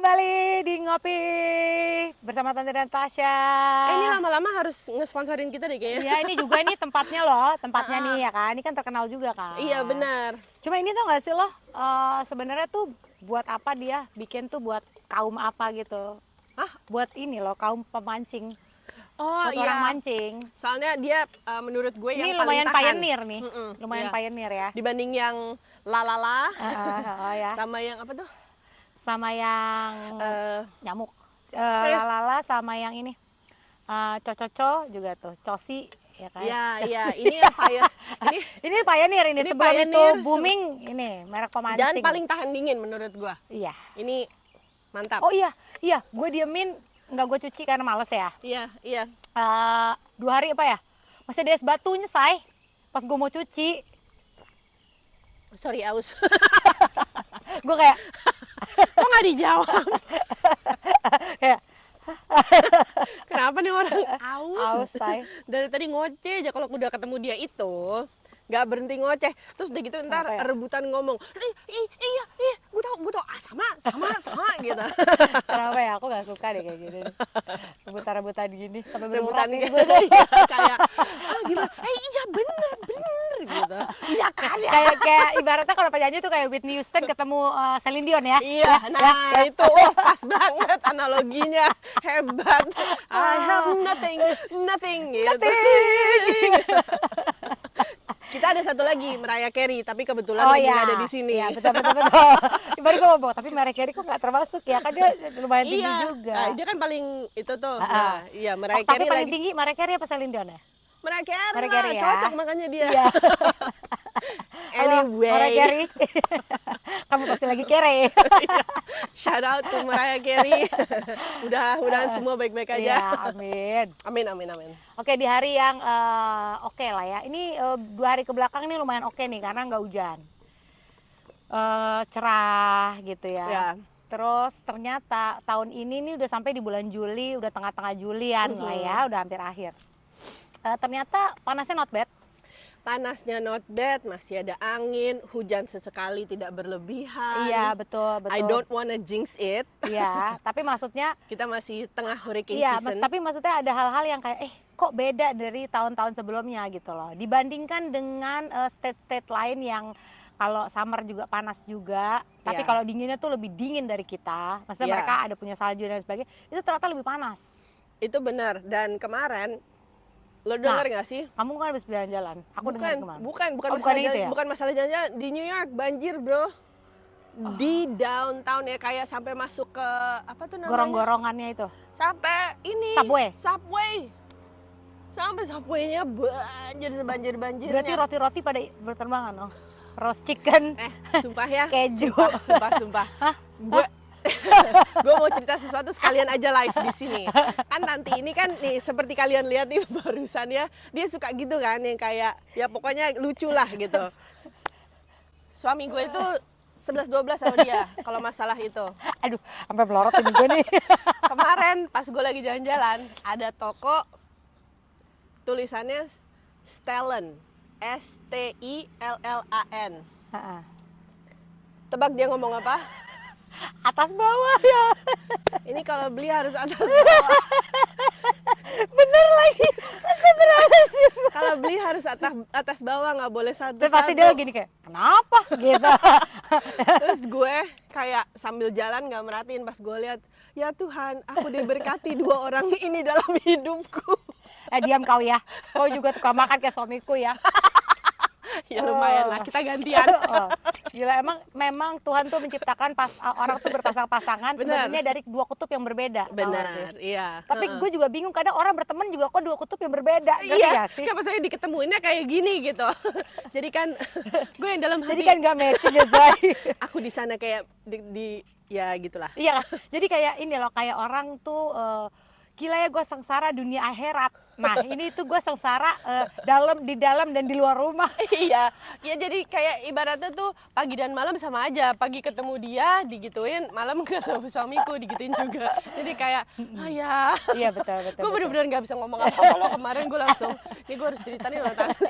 kembali di Ngopi bersama Tante dan Tasya. Ini lama-lama harus ngesponsorin kita deh kayaknya. Iya, ini juga nih tempatnya loh, tempatnya nih ya kan. Ini kan terkenal juga kan. Iya benar. Cuma ini tuh nggak sih loh, sebenarnya tuh buat apa dia bikin tuh buat kaum apa gitu? Hah? Buat ini loh kaum pemancing, Oh buat iya. orang mancing. Soalnya dia menurut gue Ini yang paling lumayan tahan. pioneer nih, lumayan iya. pioneer ya. Dibanding yang lalala Oh ya. sama yang apa tuh? Sama yang Eh, nyamuk, lalala sama yang ini. Cococo juga tuh, cosi ya kan. Iya, iya. Ini yang Ini pioneer ini, Ini sebelum itu pioneer, booming ini merek pemancing. dan paling tahan dingin menurut gue. Iya. Ini mantap. Oh iya, gue diemin nggak gue cuci karena males ya. Iya, iya. 2 hari apa ya? Masih ada es batunya, say. Pas gue mau cuci, Sorry, aus. gue kayak Kok nggak dijawab? kayak Kenapa nih orang aus? aus, say. Dari tadi ngoceh aja kalau udah ketemu dia itu nggak berhenti ngoceh, terus udah gitu ntar Kenapa ya? rebutan ngomong, iya, gue tau, sama gitu. Kenapa ya? Aku nggak suka deh kayak gini. Rebutan-rebutan gini sampai Rebutan berurat gitu, nih. iya, kayak gimana? Iya bener gitu. Iya kan ya. Kayak ibaratnya kalau penyanyi tuh kayak Whitney Houston ketemu Celine Dion ya. Iya, nah itu pas banget analoginya, hebat. I have nothing gitu. Kita ada satu lagi, Mariah Carey, tapi kebetulan lagi nggak ada di sini. Iya, betul. Baru gue ngomong, tapi Mariah Carey kok nggak termasuk ya? Kan dia lumayan tinggi juga. Nah, dia kan paling itu tuh. Nah, iya, Mariah Tapi Carey paling lagi. tinggi Mariah Carey apa Celine Dion ya? Mariah Carey, Mariah Carey ya. cocok makanya dia. Iya. Halo, Anyway, Mariah Carey. Kamu pasti lagi kere. shout out to Mariah Carey. Mudah-mudahan semua baik-baik aja. Iya, amin. Amin. Oke, di hari yang oke lah ya. Ini 2 hari kebelakang ini lumayan oke nih karena nggak hujan. Cerah gitu ya. Ya. Terus ternyata tahun ini nih udah sampai di bulan Juli, udah tengah-tengah Julian lah ya, udah hampir akhir. Ternyata panasnya not bad. Panasnya not bad, masih ada angin, hujan sesekali tidak berlebihan. Iya, betul. I don't wanna jinx it. Iya, tapi maksudnya Kita masih tengah hurricane iya, season. tapi maksudnya ada hal-hal yang kayak kok beda dari tahun-tahun sebelumnya gitu loh. Dibandingkan dengan state-state lain yang kalau summer juga panas juga, tapi Iya. kalau dinginnya tuh lebih dingin dari kita. Maksudnya Iya. mereka ada punya salju dan sebagainya, itu ternyata lebih panas. Itu benar. Dan kemarin lo dengar nggak sih? Kamu kan habis jalan-jalan. Aku dengar kemarin. bukan Oh, bukan masalah itu ya? bukan masalah jalan-jalan. Di New York banjir, bro. Di downtown ya, kayak sampai masuk ke apa tuh namanya? Gorong-gorongannya itu. Sampai ini. Subway. Sampai subway-nya banjir sebanjir-banjirnya. Berarti roti-roti pada berterbangan dong. Roast chicken, Sumpah ya. keju. Sumpah. Gue mau cerita sesuatu sekalian aja live di sini. Kan Tanti ini kan nih seperti kalian lihat nih barusan ya, dia suka gitu kan yang kayak ya pokoknya lucu lah gitu. Suami gue itu 11-12 sama dia kalau masalah itu. Aduh, sampai melorot ini gue nih. Kemarin pas gue lagi jalan-jalan ada toko tulisannya Stellan, STILLAN. Heeh. Tebak dia ngomong apa? Atas bawah ya. Ini kalau beli harus atas bawah. Bener lagi. Kalau beli harus atas bawah, nggak boleh Terus satu-satu. pasti dia gini kayak, kenapa? Gitu. Terus gue kayak sambil jalan nggak merhatiin, pas gue lihat, ya Tuhan, aku diberkati 2 orang ini dalam hidupku. Diam kau ya. Kau juga suka makan kayak suamiku ya. Ya lumayan lah, kita gantian. Gila, memang Tuhan tuh menciptakan orang tuh berpasang-pasangan sebenarnya dari 2 kutub yang berbeda. Benar, iya. Tapi gue juga bingung, kadang orang berteman juga kok 2 kutub yang berbeda. Ngerti Iya, gak sih? kan maksudnya diketemuinnya kayak gini gitu. Jadi kan gue yang dalam Jadi hati, kan gak matching ya, Zoy. aku di sana kayak ya gitulah. Iya, jadi kayak ini loh, kayak orang tuh gila ya gue sengsara dunia akhirat. Nah ini tuh gue sengsara di dalam dan di luar rumah. Iya, ya jadi kayak ibaratnya tuh pagi dan malam sama aja. Pagi ketemu dia digituin, malam ketemu suamiku digituin juga. Jadi kayak, ya. Iya betul. Gue bener-bener nggak bisa ngomong apa-apa loh kemarin. Gue langsung, ini gue harus cerita nih sama Tante.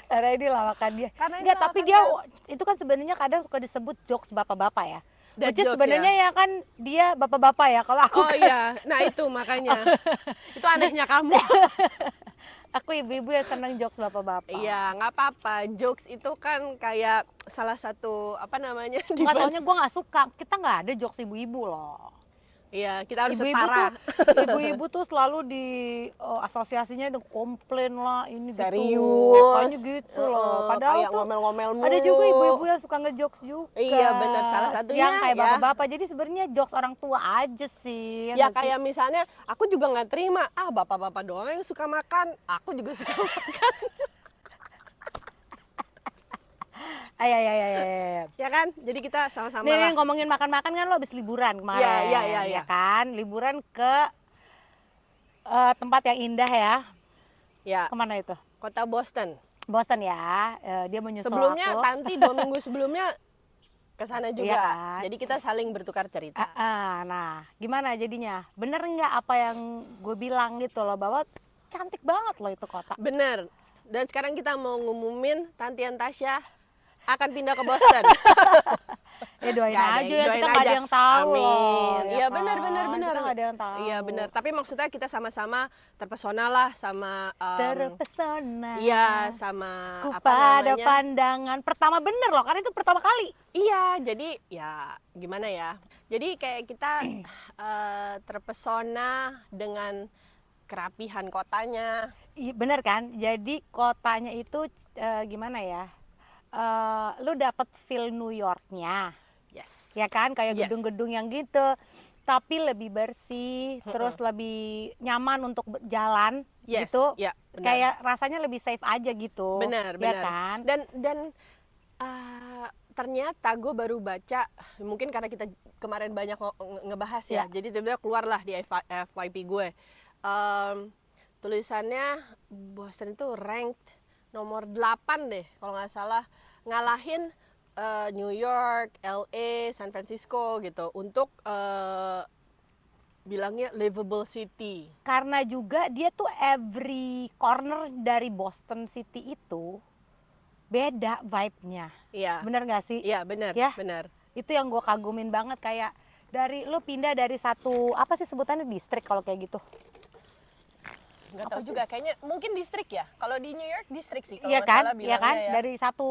Karena ini lawakan dia. Karena ini Enggak, tapi lawakan dia itu kan sebenarnya kadang suka disebut jokes bapak-bapak ya. Dad Which is jokes sebenarnya ya kan dia bapak-bapak ya, kalau aku Oh iya, nah itu makanya. Itu anehnya kamu. aku ibu-ibu yang seneng jokes bapak-bapak. Iya, nggak apa-apa. Jokes itu kan kayak salah satu apa namanya? Nggak, soalnya gue nggak suka, kita nggak ada jokes ibu-ibu loh. Iya, kita harus Ibu-ibu tuh, setara. ibu-ibu tuh selalu di asosiasinya itu komplain lah ini gitu, Serius. kayaknya gitu loh. Padahal Kayak tuh ngomel-ngomel ada juga mulu. ibu-ibu yang suka ngejokes juga. Iya, benar. Salah satunya yang kayak ya. bapak-bapak. Jadi sebenarnya jokes orang tua aja sih. Ya kayak misalnya, aku juga nggak terima. Ah, bapak-bapak doang yang suka makan. Aku juga suka makan. Ay, ay, ay, ay, ay. Ya kan? Jadi kita sama-sama Nih, lah. ngomongin makan-makan kan lo habis liburan kemarin. Iya. Ya kan? Liburan ke tempat yang indah ya. Ya, Kemana itu? kota Boston. Boston ya. Dia menyusul Sebelumnya, aku. Tanti 2 minggu sebelumnya ke sana juga. Iya kan? Jadi kita saling bertukar cerita. Nah, gimana jadinya? Bener nggak apa yang gue bilang gitu loh, bahwa cantik banget loh itu kota. Bener. Dan sekarang kita mau ngumumin Tanti dan Tasya akan pindah ke Boston. Ya doain Nggak ada, aja ya, doain kita nggak ada aja. yang tahu Amin. loh. ya Iya, kan? benar. Kita nggak ada yang tahu. Iya benar. Tapi maksudnya kita sama-sama terpesona lah sama Terpesona. iya sama Ku apa pada namanya? pandangan pertama, bener loh, karena itu pertama kali. Iya, jadi ya gimana ya? Jadi kayak kita terpesona dengan kerapihan kotanya. Iya, bener kan? Jadi kotanya itu gimana ya? Lu dapet feel New Yorknya, Yes. ya kan? Kayak Yes. gedung-gedung yang gitu, tapi lebih bersih, terus lebih nyaman untuk jalan, Yes. gitu. Ya, benar. Kayak rasanya lebih safe aja gitu. Benar, ya benar. kan? Dan ternyata gue baru baca, mungkin karena kita kemarin banyak ngebahas ya, jadi tiba-tiba keluarlah di FYP gue. Tulisannya Boston itu ranked nomor 8 deh kalau nggak salah, ngalahin New York, LA, San Francisco gitu untuk bilangnya livable city. Karena juga dia tuh every corner dari Boston City itu beda vibe-nya. Iya. Bener gak sih? Iya, benar, Ya. benar. Itu yang gue kagumin banget, kayak dari lu pindah dari satu, apa sih sebutannya, distrik kalau kayak gitu. Nggak Apa tahu sih? juga, kayaknya mungkin distrik ya. Kalau di New York distrik sih kalau Iya nggak kan? salah Iya bilangnya kan? ya. Dari satu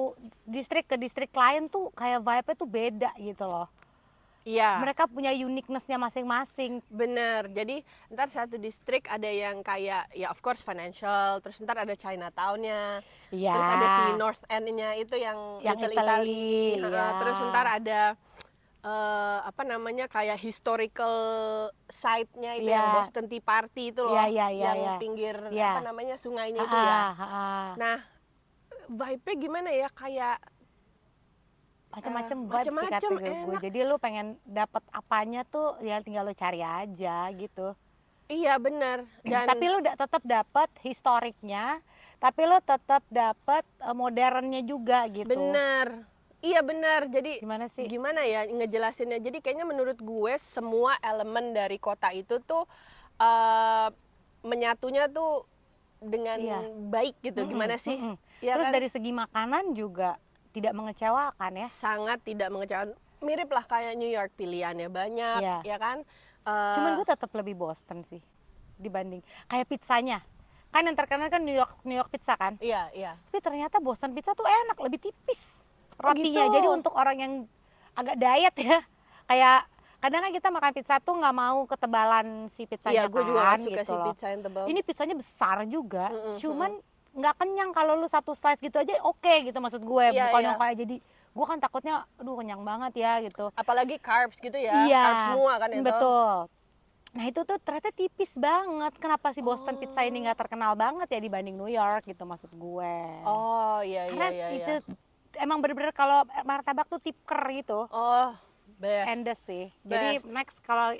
distrik ke distrik lain tuh kayak vibe-nya tuh beda gitu loh. Iya. Mereka punya uniqueness-nya masing-masing. Bener, jadi ntar satu distrik ada yang kayak ya of course financial, terus ntar ada Chinatown-nya, Iya. terus ada si North End-nya itu yang Little Italy, iya. terus ntar ada apa namanya kayak historical site-nya itu Iya. yang Boston Tea Party itu loh, Iya, yang iya. pinggir Iya. apa namanya sungainya itu ya. Nah, vibe-nya gimana ya, kayak Macem-macem vibe sih macem-macem, kata gue. enak. Jadi lu pengen dapet apanya tuh ya tinggal lu cari aja gitu. iya bener. Dan Tapi lu tetap dapat historiknya, tapi lu tetap dapat modernnya juga gitu. bener. Iya bener. Jadi Gimana sih? gimana ya ngejelasinnya, jadi kayaknya menurut gue semua elemen dari kota itu tuh menyatunya tuh dengan Iya. baik gitu. Gimana sih? Ya Terus kan? dari segi makanan juga tidak mengecewakan ya. Sangat tidak mengecewakan, mirip lah kayak New York, pilihannya banyak. Iya. Ya kan. Cuman gue tetap lebih Boston sih dibanding kayak pizzanya. Kan yang terkenal kan New York pizza kan. Iya. Tapi ternyata Boston pizza tuh enak, lebih tipis rotinya. gitu. Jadi untuk orang yang agak diet ya, kayak kadang kan kita makan pizza tuh nggak mau ketebalan si pizzanya Iya, gue juga kan gak suka gitu sih loh. pizza yang tebal. Ini pizzanya besar juga, Mm-mm, cuman nggak kenyang. Kalau lu satu slice gitu aja oke gitu maksud gue. Iya, Bukan iya. yang kayak jadi, gue kan takutnya aduh kenyang banget ya gitu. Apalagi carbs gitu ya. Iya, Carbs semua kan itu. betul. Nah itu tuh ternyata tipis banget. Kenapa si Boston Oh. pizza ini nggak terkenal banget ya dibanding New York gitu maksud gue. Oh iya. Karena iya. itu emang bener-bener kalau martabak tuh tipker gitu. Oh best. Endes sih. Jadi next kalau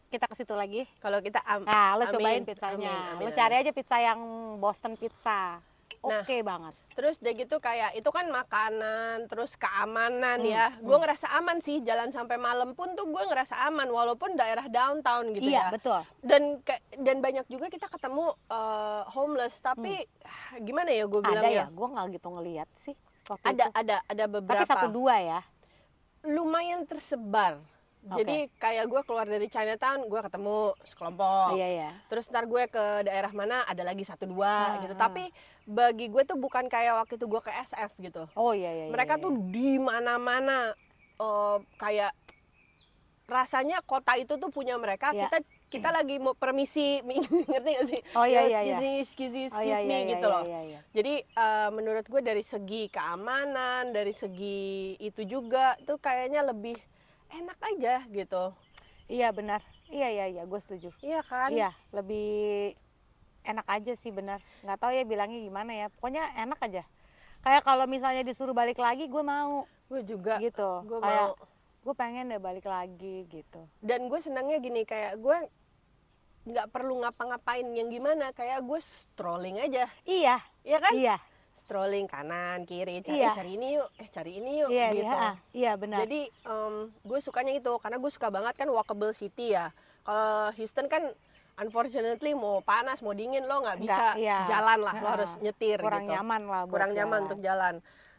kita ke situ lagi, Kalau kita nah lo Amin, cobain pizzanya. amin, Lo amin. cari aja pizza yang Boston pizza. Nah. Oke banget. Terus udah gitu kayak itu kan makanan, terus keamanan ya. Gue ngerasa aman sih, jalan sampai malam pun tuh gue ngerasa aman walaupun daerah downtown gitu Iya, ya. betul. Dan banyak juga kita ketemu homeless, tapi gimana ya gue Ada bilangnya? ya, gue nggak gitu ngeliat sih waktu Ada itu. ada Tapi beberapa. 1-2 ya. lumayan tersebar. Oke. Jadi kayak gue keluar dari Chinatown, gue ketemu sekelompok. Iya ya. Terus ntar gue ke daerah mana ada lagi 1-2 gitu. Ah. Tapi bagi gue tuh bukan kayak waktu itu gue ke SF gitu. Oh iya. Mereka iya. tuh di mana-mana, kayak rasanya kota itu tuh punya mereka. Iya. Kita lagi mau permisi, ngerti gak sih? Oh iya. Excuse Oh iya me gitu loh. Iya. Jadi menurut gue dari segi keamanan, dari segi itu juga tuh kayaknya lebih enak aja gitu. Iya benar. Iya, gue setuju. Iya kan? Iya, lebih enak aja sih benar. Nggak tahu ya bilangnya gimana ya. Pokoknya enak aja. Kayak kalau misalnya disuruh balik lagi, gue mau Gue juga. gitu. Gue Kayak mau. gue pengen deh balik lagi gitu. Dan gue senangnya gini, kayak gue nggak perlu ngapa-ngapain yang gimana, kayak gue strolling aja. Iya, Iya kan? iya, Strolling kanan kiri, Iya. cari ini yuk, cari ini yuk iya, gitu. iya benar. Jadi gue sukanya itu karena gue suka banget kan walkable city ya. Kalau Houston kan unfortunately mau panas mau dingin lo nggak bisa iya. jalan lah, lo harus nyetir Kurang gitu. nyaman lah buat Kurang nyaman jalan. untuk jalan.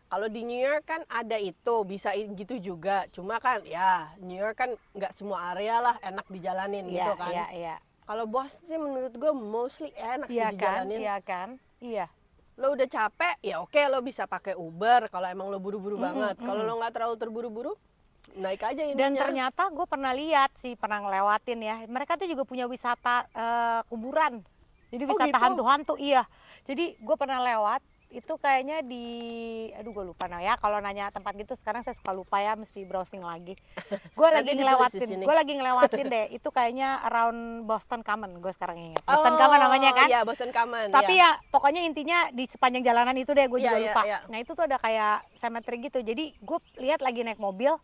Kalau di New York kan ada itu, bisa gitu juga. Cuma kan ya New York kan nggak semua area lah enak dijalanin gitu kan. Iya. Kalau Boston sih menurut gue mostly enak sih Iya kan? dijalanin. Iya kan? Iya. Lo udah capek ya oke, lo bisa pakai Uber kalau emang lo buru-buru banget. Kalau lo nggak terlalu terburu-buru, naik aja ininya. Dan ternyata gue pernah lihat sih, pernah ngelewatin ya. Mereka tuh juga punya wisata kuburan. Jadi Oh, wisata gitu? hantu-hantu, iya. Jadi gue pernah lewat, itu kayaknya di, aduh gue lupa nah ya. Kalau nanya tempat gitu sekarang saya suka lupa ya, mesti browsing lagi. Gue Nanti ditulis di sini. lagi ngelewatin deh. Itu kayaknya around Boston Common, gue sekarang ingat. Boston Common namanya kan? Iya, Boston Common. Tapi ya. ya pokoknya intinya di sepanjang jalanan itu deh, gue juga Iya, lupa. iya. Nah itu tuh ada kayak cemetery gitu. Jadi gue lihat lagi naik mobil,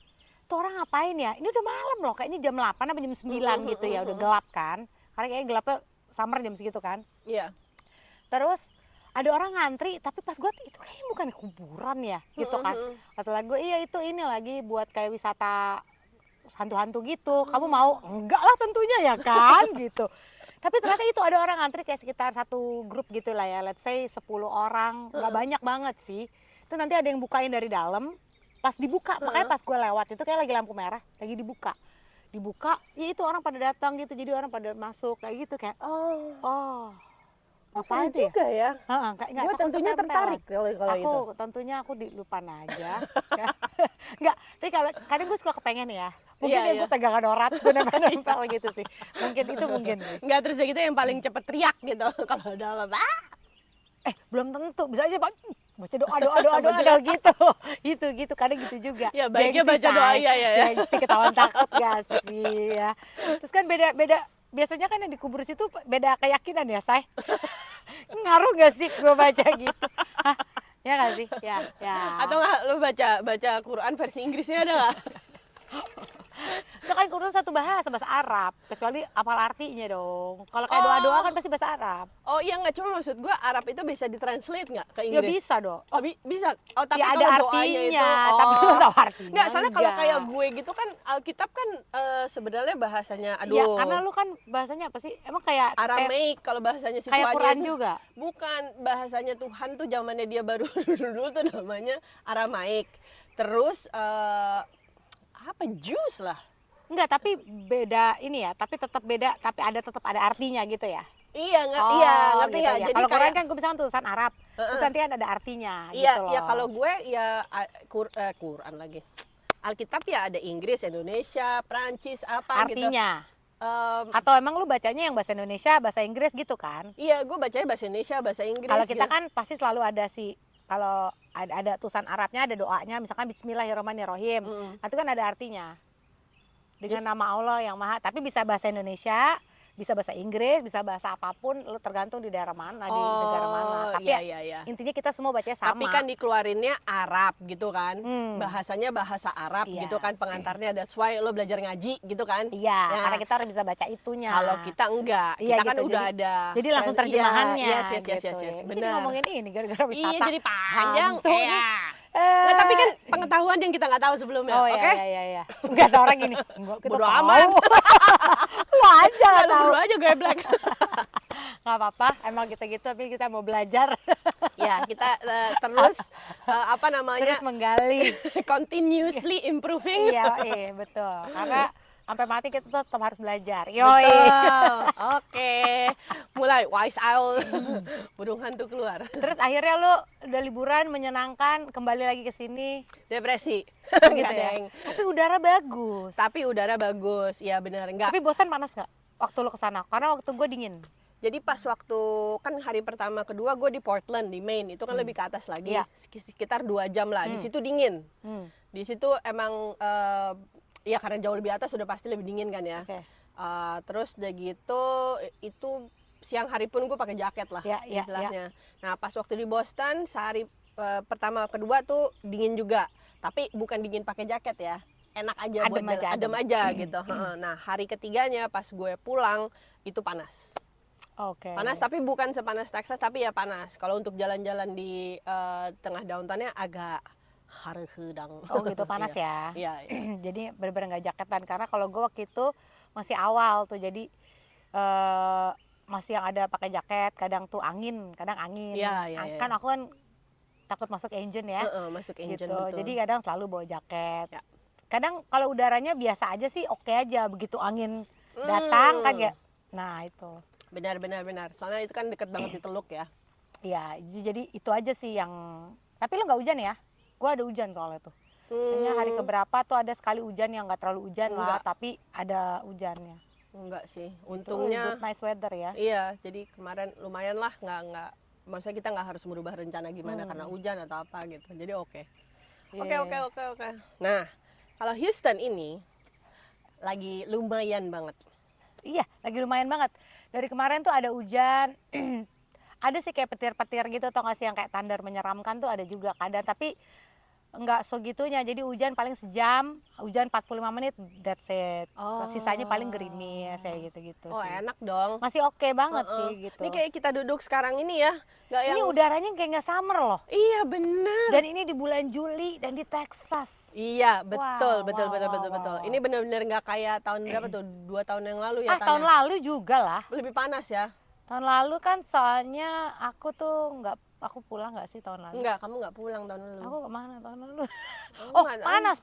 tuh orang ngapain ya? Ini udah malam loh, kayak ini jam 8 apa jam 9 gitu ya, udah gelap kan. Karena kayaknya gelapnya summer jam segitu kan. Iya. Terus ada orang ngantri, tapi pas gue itu kayaknya bukan kuburan ya gitu kan. Kata lagi gue, iya itu ini lagi buat kayak wisata hantu-hantu gitu. Kamu mau? Enggak lah tentunya ya kan gitu. Tapi ternyata itu ada orang ngantri kayak sekitar satu grup gitu lah ya, let's say 10 orang, nggak banyak banget sih. Itu nanti ada yang bukain dari dalam, pas dibuka, makanya pas gue lewat itu kayak lagi lampu merah, lagi dibuka, ya itu orang pada datang gitu, jadi orang pada masuk kayak gitu kayak, oh, Seru apa itu ya? juga ya. Nggak, Gue takut tentunya ketempel. tertarik kalau itu. Tentunya aku dilupain aja. Enggak, tapi kalau kadang gue suka kepengen ya. Mungkin Iya, ya iya. gue pegangan orang, gue nempel gitu sih. Mungkin itu mungkin. Nggak, terus udah gitu yang paling cepet teriak gitu. Kalau udah apa? Belum tentu, bisa aja Pak. Baca doa gitu. Gitu, kadang gitu juga. Ya baiknya Gengsi, baca doa Say. ya. Gengsi, ketahuan takut gak sih ya. Terus kan beda biasanya kan yang dikubur situ beda keyakinan ya, Say. Ngaruh gak sih gue baca gitu? Hah? Ya gak sih? Ya. Atau nggak lo baca Quran versi Inggrisnya ada nggak? Itu kan Quran satu bahasa Arab, kecuali apal artinya dong. Kalau kayak doa-doa kan pasti bahasa Arab. Oh iya, nggak, cuma maksud gue Arab itu bisa ditranslate nggak ke Ya Inggris? bisa dong. Oh bisa. Oh tapi Ya ada kalau doanya artinya, itu, tapi lu tahu artinya. Nggak, soalnya kalau enggak. kayak gue gitu kan Alkitab kan sebenarnya bahasanya, aduh. Ya karena lu kan bahasanya apa sih? Emang kayak Aramaik kalau bahasanya si kayak Tuhan Quran Yesus. juga. Bukan, bahasanya Tuhan tuh zamannya dia baru dulu tuh namanya Aramaik. Terus apa, Jews lah. Enggak, tapi beda ini ya, tapi tetap beda, tapi tetap ada artinya gitu ya. Iya, ngerti gitu ya. Jadi kalau Quran kayak, kan gue misalkan tulisan Arab, terus nanti kan ada artinya iya, gitu loh. iya, kalau gue ya Quran lagi. Alkitab ya ada Inggris, Indonesia, Prancis, apa gitu. Artinya. Em, Atau emang lu bacanya yang bahasa Indonesia, bahasa Inggris gitu kan? iya, gue bacanya bahasa Indonesia, bahasa Inggris. Kalau kita gitu. kan pasti selalu ada kalau ada tulisan Arabnya, ada doanya, misalkan Bismillahirrahmanirrahim. Itu kan ada artinya. Dengan nama Allah yang Maha, tapi bisa bahasa Indonesia, bisa bahasa Inggris, bisa bahasa apapun, lu tergantung di daerah mana, di negara mana. Tapi iya. intinya kita semua bacanya sama. Tapi kan dikeluarinnya Arab gitu kan. Hmm. Bahasanya bahasa Arab Iya. gitu kan, pengantarnya, that's why lo belajar ngaji gitu kan. Iya, Ya. karena kita harus bisa baca itunya. Kalau kita enggak, Iya, kita kan gitu. udah ada. Jadi langsung terjemahannya. Yes, gitu. Jadi benar. ngomongin ini gara-gara wisata. Iya, jadi panjang. hantu nih. Iya. Nggak, tapi kan pengetahuan yang kita nggak tahu sebelumnya, Oh oke? iya. Enggak ada orang gini. Enggak, kita Bodo tahu. amat. Lu aja Lalu tahu. berdua aja geblek. Enggak apa-apa, emang kita gitu tapi kita mau belajar. Ya, kita terus apa namanya Terus menggali. continuously improving. Iya, betul. Karena sampai mati kita tetap harus belajar. Yoi. Betul. Oke. Mulai wise owl. Burung hantu keluar. Terus akhirnya lu udah liburan menyenangkan, kembali lagi ke sini. Depresi. Gitu Nggak, ya. Deng. Tapi udara bagus. Tapi udara bagus. Ya benar enggak. Tapi bosan panas nggak waktu lu kesana? Karena waktu gue dingin. Jadi pas waktu kan hari pertama kedua gue di Portland di Maine itu kan lebih ke atas lagi. Iya. Sekitar 2 jam lah. Di Hmm. situ dingin. Hmm. Di situ emang ya karena jauh lebih atas sudah pasti lebih dingin kan ya. Oke. Terus udah gitu itu siang hari pun gue pakai jaket lah Ya, ya, istilahnya. Nah pas waktu di Boston sehari pertama kedua tuh dingin juga, tapi bukan dingin pakai jaket ya, enak aja buat Adem jalan, aja, adem aja gitu. Nah hari ketiganya pas gue pulang itu panas, Oke. panas tapi bukan sepanas Texas tapi ya panas. Kalau untuk jalan-jalan di tengah downtownnya agak harhedang. Oh gitu panas ya. Iya. Iya. Jadi bener-bener nggak jaketan karena kalau gue waktu itu masih awal tuh jadi masih yang ada pakai jaket, kadang tuh angin, kadang angin. Iya, iya, iya. Kan aku kan takut masuk engine ya. Masuk engine Gitu. betul. Jadi kadang selalu bawa jaket. Ya. Kadang kalau udaranya biasa aja sih oke aja, begitu angin datang kan ya. Nah, itu. Benar. Soalnya itu kan deket banget di Teluk ya. Ya, jadi itu aja sih yang tapi lu nggak hujan ya? Gua ada hujan soalnya tuh. Kayaknya hari keberapa tuh ada sekali hujan yang nggak terlalu hujan lah, Enggak. tapi ada hujannya. Enggak sih, Itu untungnya good nice weather ya. iya. Jadi kemarin lumayan lah, nggak. Maksudnya kita nggak harus merubah rencana gimana karena hujan atau apa gitu. Jadi oke. Iya. Oke. Nah, kalau Houston ini lagi lumayan banget. Iya, lagi lumayan banget. Dari kemarin tuh ada hujan. Ada sih kayak petir-petir gitu, tau gak sih yang kayak thunder menyeramkan tuh ada juga kadang. Tapi nggak segitunya, jadi hujan paling sejam, hujan 45 menit, that's it. Sisanya paling gerimis, kayak gitu-gitu Oh sih. enak dong. Masih oke banget Heeh. sih gitu. Ini kayak kita duduk sekarang ini ya, nggak yang. Ini udaranya kayak nggak summer loh. Iya benar. Dan ini di bulan Juli dan di Texas. Iya betul. Wow. Ini benar-benar nggak kayak tahun berapa tuh, 2 tahun yang lalu ya. Tahun lalu juga lah. Lebih panas ya. Tahun lalu kan soalnya aku tuh aku pulang nggak sih tahun lalu? Enggak, kamu nggak pulang tahun lalu. Aku kemana tahun lalu? Kamu Oh, nggak- panas.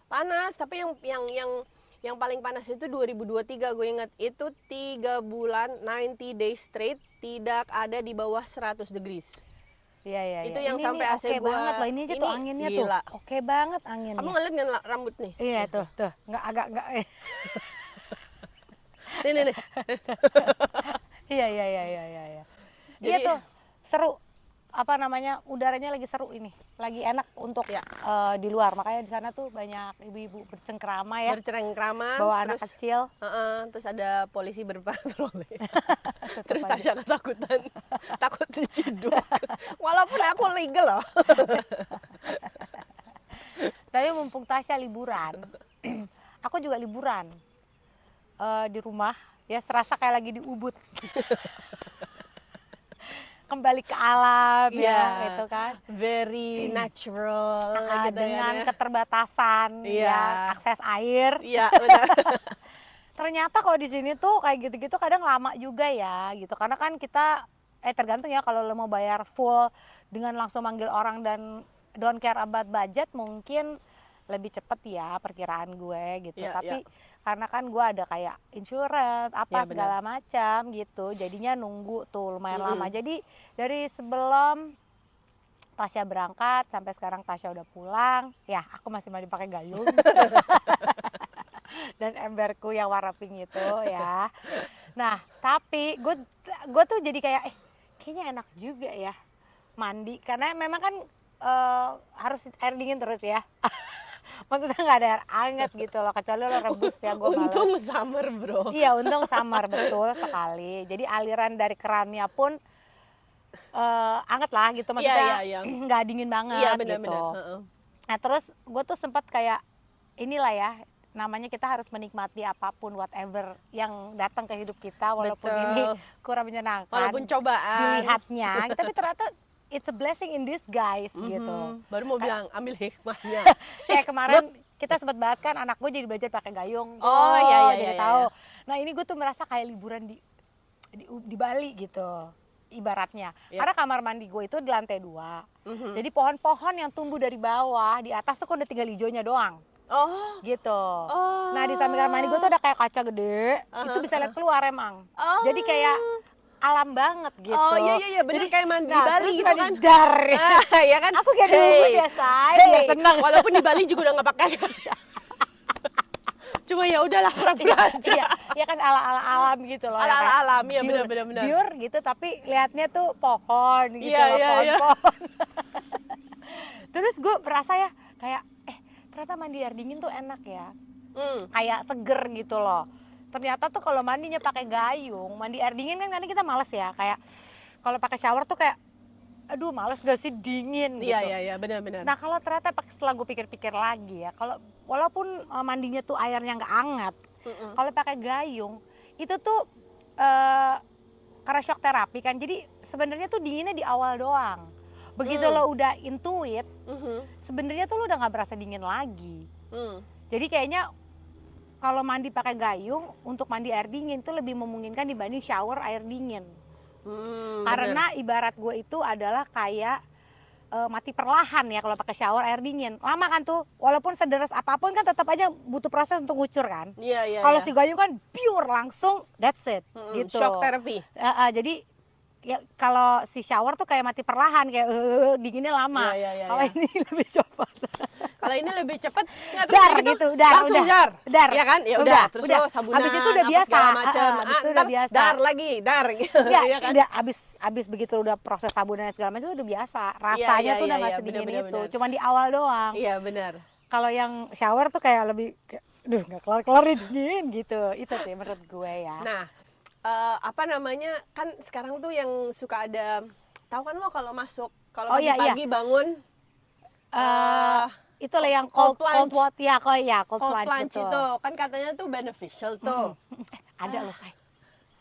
Panas, tapi yang paling panas itu 2023 gue ingat itu 3 bulan 90 days straight tidak ada di bawah 100 degrees. Iya. Itu yang Ini sampai nih AC oke gua- banget loh, ini aja tuh ini anginnya gila. tuh. Oke banget anginnya. Kamu ngeliat nggak rambut nih? Iya tuh. Nggak. Nih. Iya. Iya Jadi- tuh seru. Apa namanya? Udaranya lagi seru ini. Lagi enak untuk Ya. di luar. Makanya di sana tuh banyak ibu-ibu bercengkrama ya. Bercengkrama, Bawa anak terus, kecil. terus ada polisi berpatroli. Tetep Terus aja. Tasya ketakutan, takut diciduk. Walaupun aku legal loh. Tapi mumpung Tasya liburan, aku juga liburan di rumah. Ya serasa kayak lagi di Ubud. Kembali ke alam Iya. ya, itu kan. Very natural gitu Dengan ya. keterbatasan Iya. ya akses air. Iya, benar. Ternyata kalau di sini tuh kayak gitu-gitu kadang lama juga ya gitu. Karena kan kita tergantung ya kalau lo mau bayar full dengan langsung manggil orang dan don't care about budget mungkin lebih cepet ya perkiraan gue gitu. Iya, Tapi iya. karena kan gue ada kayak insurance apa Iya, benar. segala macam gitu. Jadinya nunggu tuh lumayan Mm-mm. lama. Jadi dari sebelum Tasya berangkat sampai sekarang Tasya udah pulang, ya aku masih pakai gayung. Dan emberku yang warna pink itu ya. Nah, tapi gue tuh jadi kayak kayaknya enak juga ya mandi karena memang kan harus air dingin terus ya. Maksudnya nggak ada air hangat gitu loh, kecuali lo rebus ya gue malah. Untung summer bro. Iya, untung summer betul sekali. Jadi aliran dari kerannya pun hangat lah gitu, maksudnya Iya. nggak dingin banget Iya gitu. benar-benar. Nah terus gue tuh sempat kayak inilah ya, namanya kita harus menikmati apapun whatever yang datang ke hidup kita walaupun ini kurang menyenangkan Walaupun cobaan. dilihatnya, tapi ternyata it's a blessing in disguise gitu. Baru mau bilang ambil hikmahnya. Kayak kemarin kita sempat bahas kan anak gue jadi belajar pakai gayung. Oh, iya, jadi iya, tahu. iya. Nah ini gue tuh merasa kayak liburan di Bali gitu. ibaratnya. Iya. Karena kamar mandi gue itu di lantai 2. Mhm. Jadi pohon-pohon yang tumbuh dari bawah, di atas tuh kan udah tinggal hijaunya doang. Oh. Gitu. Oh. Nah, di samping kamar mandi gue tuh ada kayak kaca gede, itu bisa lihat keluar emang. Oh. Jadi kayak alam banget gitu. Oh iya bener, Jadi, kayak mandi di nah, Bali terus gitu mandi kan. dar. Ya kan? Aku kayak dulu biasa, biar seneng. Walaupun di Bali juga udah nggak pakai. Cuma ya udahlah orang belajar. Iya, ya kan ala-ala alam gitu loh. Ala-ala kayak alam, ya biur- bener. biur gitu, tapi liatnya tuh pohon gitu Iya, loh, iya. pohon-pohon. Terus gue berasa ya, kayak ternyata mandi air dingin tuh enak ya. Kayak seger gitu loh. Ternyata tuh kalau mandinya pakai gayung, mandi air dingin kan kadang kita males ya, kayak kalau pakai shower tuh kayak aduh males gak sih dingin gitu. Iya, benar. Nah kalau ternyata setelah gue pikir-pikir lagi ya, kalau walaupun mandinya tuh airnya nggak hangat, kalau pakai gayung itu tuh karena shock terapi kan, jadi sebenarnya tuh dinginnya di awal doang. Begitu lo udah intuit, sebenarnya tuh lo udah nggak berasa dingin lagi. Jadi kayaknya kalau mandi pakai gayung untuk mandi air dingin itu lebih memungkinkan dibanding shower air dingin. Karena ibarat gue itu adalah kayak mati perlahan ya kalau pakai shower air dingin. Lama kan tuh, walaupun sederas apapun kan tetap aja butuh proses untuk ngucur kan. Iya. Kalau si gayung kan pure langsung, that's it. Gitu. Shock therapy. Jadi ya kalau si shower tuh kayak mati perlahan, kayak dinginnya lama. Iya. Kalau ini lebih cepat. Kalau ini lebih cepet, nggak Dar terus gitu, langsung dar. Dar. Iya kan? Ya udah, terus lo sabunan, Habis itu udah apa biasa. segala macam. Habis itu udah biasa. Dar lagi, dar gitu. Enggak, Iya kan? udah abis begitu udah proses sabunan dan segala macam itu udah biasa. Rasanya tuh udah nggak sedingin bener, itu. bener. Cuma di awal doang. Iya benar. Kalau yang shower tuh kayak lebih, duh nggak kelar-kelar dingin gitu. Itu sih menurut gue ya. Nah, apa namanya, kan sekarang tuh yang suka ada, tahu kan lo kalau masuk, kalau pagi-pagi bangun, Itu lah yang cold cold plunge. water ya, cold cold plunge plunge itu. itu, kan katanya tuh beneficial tuh. Ada loh say.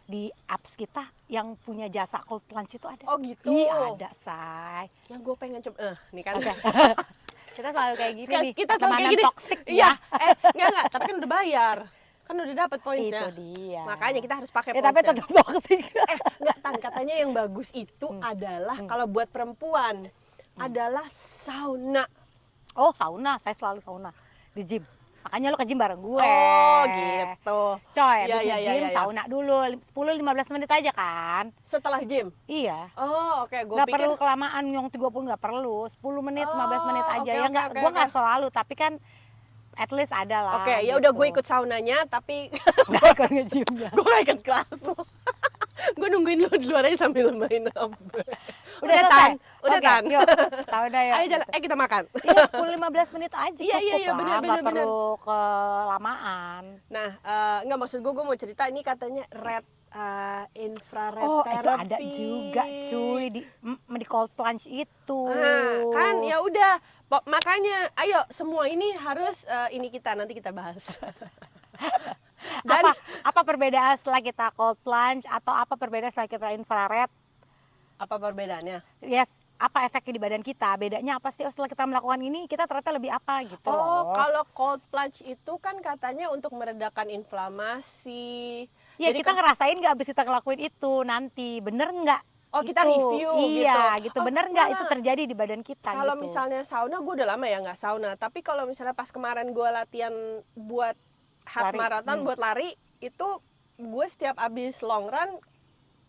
Di apps kita yang punya jasa cold plunge itu ada. Oh gitu. Iya ada say. Yang gue pengen coba, nih kan. Oke. Kita selalu kayak gini nih. Kita selalu kayak pertemanan gini. toksik Iya, ya. enggak, tapi kan udah bayar. Kan udah dapat poinnya. Itu dia. Makanya kita harus pakai Ya, tapi pointsnya. tetap toksik. Enggak, Tan, katanya yang bagus itu adalah kalau buat perempuan adalah sauna. Oh sauna, saya selalu sauna di gym. Makanya lo ke gym bareng gue. Oh, gitu. Coy, Iya, habis iya, nge-gym iya. sauna dulu 10-15 menit aja kan. Setelah gym. Iya. Oh, oke, gue Nggak pikir perlu kelamaan, yang 30 nggak perlu. 10 menit, 15 menit aja. oke, Ya oke, nggak, oke, gue oke. nggak selalu, tapi kan at least ada lah. Oke, ya udah gue ikut saunanya, tapi Nggak ikut nge-gymnya. gue gak ikut kelas lo. Gue nungguin lo di luar aja sambil main apa. Udah selesai? Tan, udah Oke, Tan. yuk, sauna yuk. Ayo jalan, kita makan. Iya, 10-15 menit aja Iya, cukup iya, lah, benar, nggak benar, perlu kelamaan. Nah, nggak, maksud gue mau cerita ini katanya red infrared Oh, therapy. itu ada juga cuy di cold plunge itu. Nah, kan ya udah, makanya ayo semua ini harus ini kita nanti kita bahas. Dan apa perbedaan setelah kita cold plunge atau apa perbedaan setelah kita infrared? apa perbedaannya? Ya, apa efeknya di badan kita? Bedanya apa sih? Oh, setelah kita melakukan ini kita ternyata lebih apa gitu Oh, loh. kalau cold plunge itu kan katanya untuk meredakan inflamasi. Ya Jadi kita ngerasain nggak abis kita ngelakuin itu nanti, bener nggak? Oh, kita review iya, gitu. Oh, Bener nggak itu enggak. terjadi di badan kita Kalau gitu. misalnya sauna, gue udah lama ya nggak sauna. Tapi kalau misalnya pas kemarin gue latihan buat half Lari. marathon, buat lari, itu gue setiap abis long run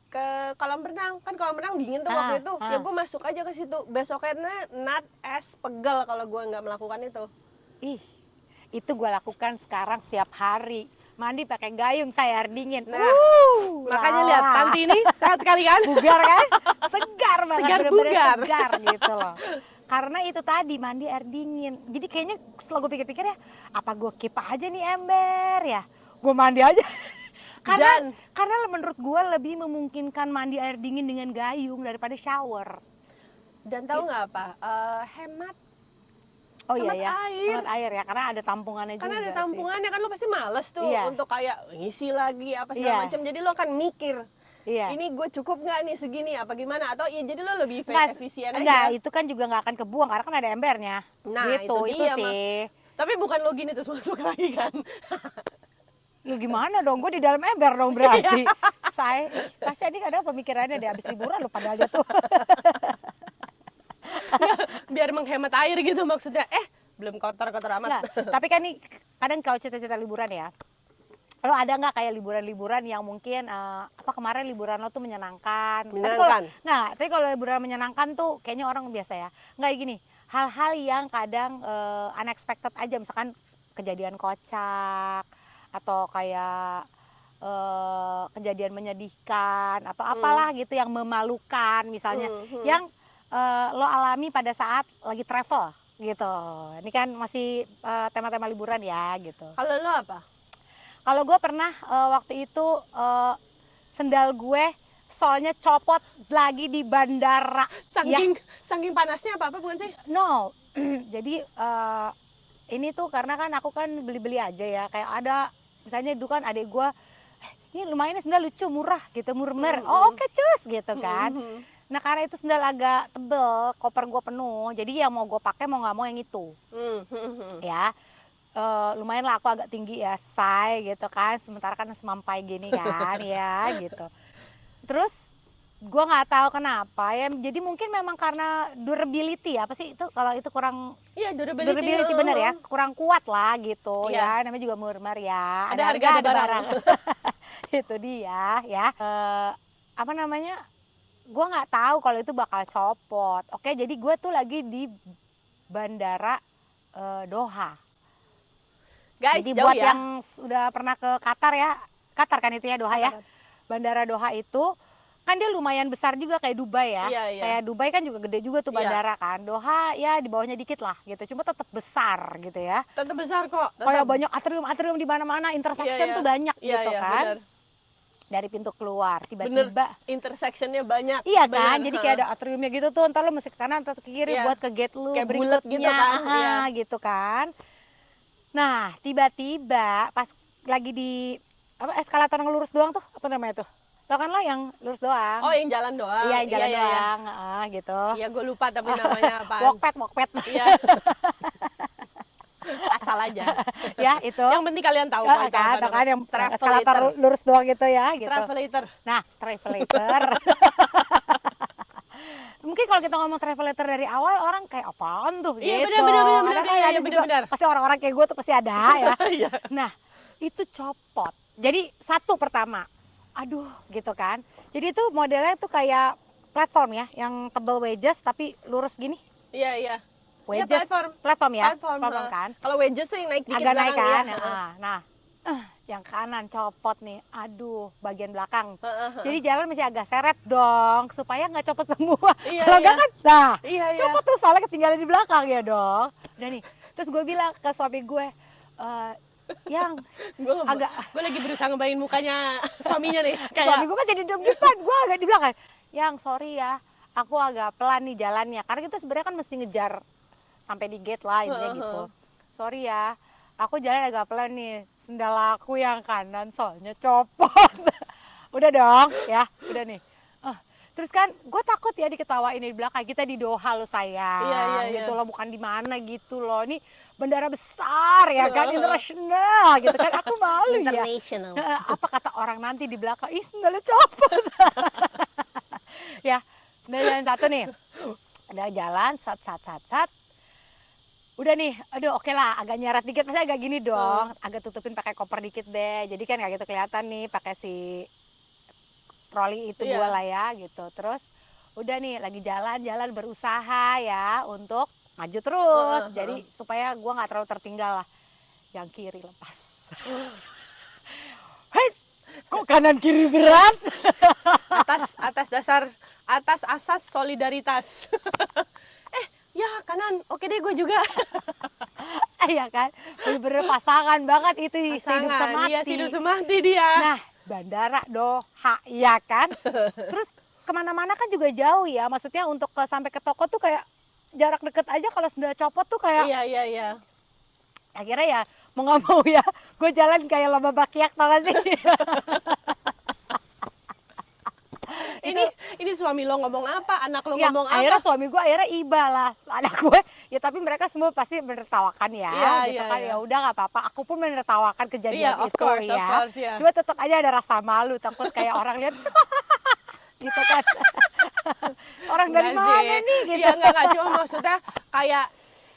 ke kolam renang. Kan kolam renang dingin tuh waktu itu. Ya gue masuk aja ke situ. Besoknya not as pegel kalau gue nggak melakukan itu. Ih, itu gue lakukan sekarang setiap hari. Mandi pakai gayung, saya air dingin. Nah, makanya lihat Tanti ini sehat sekali kan? Bugar kan? Segar banget, Segar bener-bener bugar. segar gitu loh. Karena itu tadi mandi air dingin. Jadi kayaknya setelah gue pikir-pikir ya, apa gue keep aja nih ember ya? Gue mandi aja. Karena menurut gue lebih memungkinkan mandi air dingin dengan gayung daripada shower. Dan tahu nggak apa? Hemat. Oh iya Hemat ya, air. hemat air ya, karena ada tampungannya juga. Karena ada sih. tampungannya kan, lo pasti males tuh Iya. untuk kayak ngisi lagi apa segala Iya. macam. Jadi lo akan mikir, Iya. ini gue cukup nggak nih segini apa gimana? Atau ya jadi lo lebih Enggak, efisien enggak, aja. itu kan juga nggak akan kebuang karena kan ada embernya. Nah, gitu, itu dia, sih. Tapi bukan lo gini terus masuk lagi kan? Ya gimana dong, gue di dalam ember dong berarti. Tasya ini kadang pemikirannya deh habis liburan loh padahal dia tuh. Biar menghemat air gitu maksudnya. Belum kotor-kotor amat. Nggak, tapi kan nih kadang kalau cerita-cerita liburan ya. Lo ada nggak kayak liburan-liburan yang mungkin kemarin liburan lo tuh menyenangkan? Menyenangkan. Tapi kalau liburan menyenangkan tuh kayaknya orang biasa ya. Nggak gini, hal-hal yang kadang unexpected aja, misalkan kejadian kocak atau kayak kejadian menyedihkan atau apalah gitu yang memalukan misalnya, yang lo alami pada saat lagi travel gitu. Ini kan masih tema-tema liburan ya gitu. Kalau lo apa? Kalau gue pernah waktu itu sendal gue soalnya copot lagi di bandara. Saking panasnya apa bukan sih? No, jadi ini tuh karena kan aku kan beli-beli aja ya. Kayak ada misalnya dulu kan adik gue, ini lumayan nih sendal lucu, murah gitu, murmer. Oh oke cus gitu kan. Nah karena itu sendal agak tebel, koper gue penuh. Jadi yang mau gue pakai mau nggak mau yang itu. Ya. Lumayan lah aku agak tinggi ya, gitu kan, sementara kan semampai gini kan ya gitu. Terus gue nggak tahu kenapa ya, jadi mungkin memang karena durability apa sih itu, kalau itu kurang durability bener ya, kurang kuat lah gitu ya, namanya juga murmer ya, ada harga ada barang. Itu dia ya. Apa namanya, gue nggak tahu kalau itu bakal copot. Oke, jadi gue tuh lagi di bandara Doha. Guys, jadi jauh buat ya. yang udah pernah ke Qatar ya, Qatar kan itu ya, Doha ya. Bandara Doha itu kan dia lumayan besar juga kayak Dubai ya. Iya. Kayak Dubai kan juga gede juga tuh bandara kan. Doha ya di bawahnya dikit lah gitu. Cuma tetap besar gitu ya. Tetap besar kok. Kayak banyak atrium di mana-mana, intersection tuh banyak gitu kan. Bener. Dari pintu keluar tiba-tiba intersectionnya banyak. Iya kan, jadi kayak ada atriumnya gitu tuh. Ntar lo mesti ke kanan atau ke kiri buat ke gate lu kayak berikutnya gitu kan. Gitu kan. Nah, tiba-tiba pas lagi di eskalator yang lurus doang tuh, apa namanya tuh? Tau kan lo yang lurus doang? Oh, yang jalan doang. Iya, yang jalan doang, gitu. Iya, gue lupa tapi namanya apa. Walkpad. Iya. Asal aja. Ya, itu. Yang penting kalian tahu kan yang eskalator lurus doang gitu ya, gitu. Travelator. Nah, travelator. Mungkin kalau kita ngomong travelator dari awal orang kayak apaan tuh iya, gitu. Bener. Pasti orang-orang kayak gue tuh pasti ada ya. Iya. Nah, itu copot. Jadi satu pertama, aduh gitu kan. Jadi itu modelnya tuh kayak platform ya, yang tebel wedges tapi lurus gini. Iya. Wedges, platform ya, platform kan. Kalau wedges tuh yang naik dikit agak naik kan. Ya. Nah, yang kanan copot nih, aduh bagian belakang. Jadi jalan mesti agak seret dong supaya nggak copot semua. Kalau nggak kan, copot tuh soalnya ketinggalan di belakang ya dong. Udah nih, terus gue bilang ke suami gue, yang gue lagi berusaha ngebayangin mukanya suaminya nih. Suami gue masih di depan, gue agak di belakang. Yang sorry ya, aku agak pelan nih jalannya. Karena kita sebenarnya kan mesti ngejar sampai di gate lah intinya gitu. Sorry ya, aku jalan agak pelan nih. Sendal aku yang kanan soalnya copot. Udah dong ya, udah nih. Terus kan gue takut ya diketawain di belakang, kita di Doha lo sayang. Gitu loh, bukan di mana gitu loh. Ini bandara besar ya kan, internasional gitu kan. Aku malu ya. Apa kata orang nanti di belakang, ih sendalnya copot. Ya, udah jalan satu nih. Udah jalan, sat. Udah nih, aduh oke lah, agak nyeret dikit, pasti agak gini dong, agak tutupin pakai koper dikit deh, jadi kan kayak gitu kelihatan nih pakai si troli itu gue lah ya gitu. Terus udah nih lagi jalan berusaha ya untuk maju terus, jadi supaya gue nggak terlalu tertinggal lah. Yang kiri lepas. Hei, kok kanan kiri berat? atas asas solidaritas. Ya kanan, oke deh gue juga. Iya kan, bener-bener pasangan banget itu, hidup semati. Iya, hidup semati dia. Nah, bandara Doha, ya kan. Terus kemana-mana kan juga jauh ya, maksudnya untuk sampai ke toko tuh kayak jarak deket aja, kalau sudah copot tuh kayak. Iya. Akhirnya ya mau nggak mau ya, gue jalan kayak lomba bakyak, tau gak sih? ini suami lo ngomong apa, anak lo Ya, ngomong akhirnya apa. suami gue akhirnya iba lah anak gue ya, tapi mereka semua pasti menertawakan ya, Iya, gitu iya, kan. iya. Ya udah nggak apa-apa, aku pun menertawakan Iya, kejadian of itu course, ya. ya. Cuma tetap aja ada rasa malu, takut kayak orang lihat gitu kan. Orang dari Enggak mana sih. nih gitu. Iya, enggak, cuma maksudnya kayak